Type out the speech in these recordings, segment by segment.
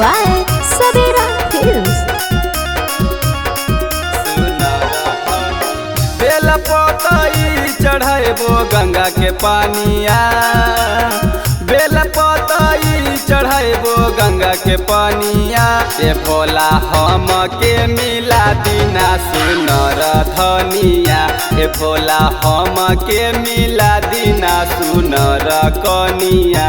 by Savera Films. बेल पतई चढ़ाइबो गंगा के पानिया, बेल पतई चढ़ाइबो गंगा के पानिया। ए भोला हम के मिला दीना सुनर धनिया, ए भोला हम के मिला दीना सुनर कनिया।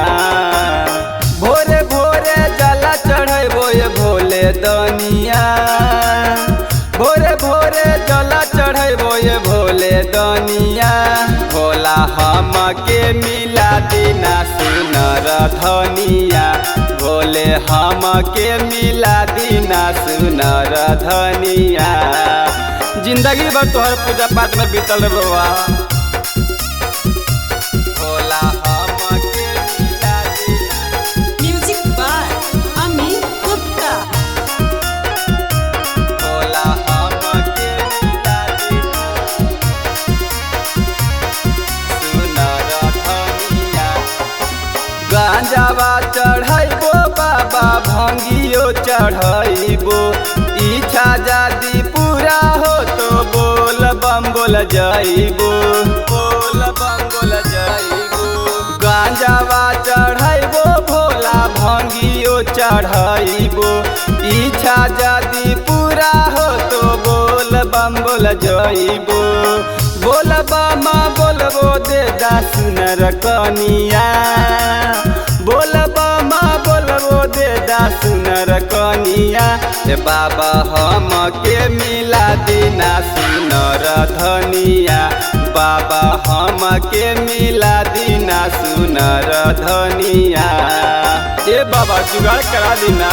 भोरे भोरे जला चढ़ाइबो ये भोले दनिया, भोरे भोरे जला चढ़ाइबो ये भोले दनिया। भोला हम के मिला दीना सुनर धनिया, भोले हम के मिला दीना सुनर धनिया। जिंदगी भर तोहर पूजा पाठ में बीतल रे बउआ, भोला हम के मिला दीना। Music by Amit Gupta. भोला हम के मिला दीना सुनर धनिया। गांजावा चढ़ाइबो बाबा भंगियो चढ़ाइबो, इच्छा जादी पूरा हो तो बोल बम बोल जाइबो, बोल बम बोल जाइबो। गांजावा चढ़ाइबो भोला भंगियो चढ़ाइबो, इच्छा जादी पूरा हो तो बोल बम बोल जाइबो। बोल बम बोलबो दे दा सुनर कनिया, बोल बम बोलबो दे दा सुनर कनिया। ए बाबा हम के मिला दीना सुनर धनिया, बाबा हम के मिला दीना सुनर धनिया। ए बाबा जुगाड़ करा दीना,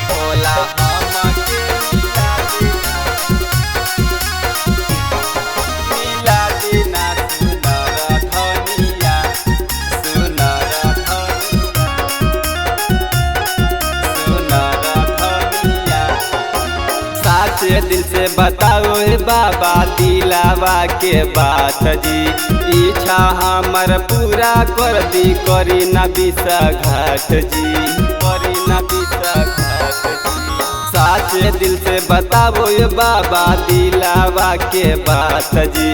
भोला हम के मिला दीना, मिला दीना सुनर धनिया, सुनर धनिया, सुनर धनिया। साचे दिल से बताओ हे बाबा दिलावा के बात जी, इच्छा हमर पूरा कर दी, करी ना विश्वासघात जी, करी ना विश्वासघात जी। साचे दिल से बताबो ये बाबा दिलावा के बात जी,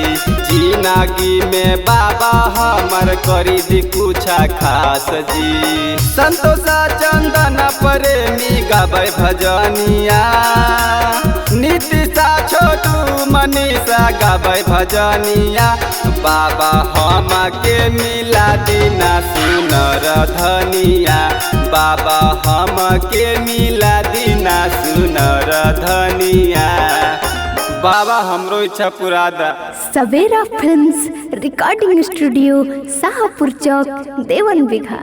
जिंदगी में बाबा हमर करी दी कुछ खास जी। संतोषा चंदन प्रेमी गाबै भजनिया, नीतिशा छोटू मनीषा गाबै भजनिया। बाबा हम के मिला दीना सुनर धनिया, बाबा हम के मिला दीना सुनर धनिया। बाबा हमरो इच्छा पूरा दा। Savera Films Recording Studio, Sahapur Chowk, Dewan Bigha।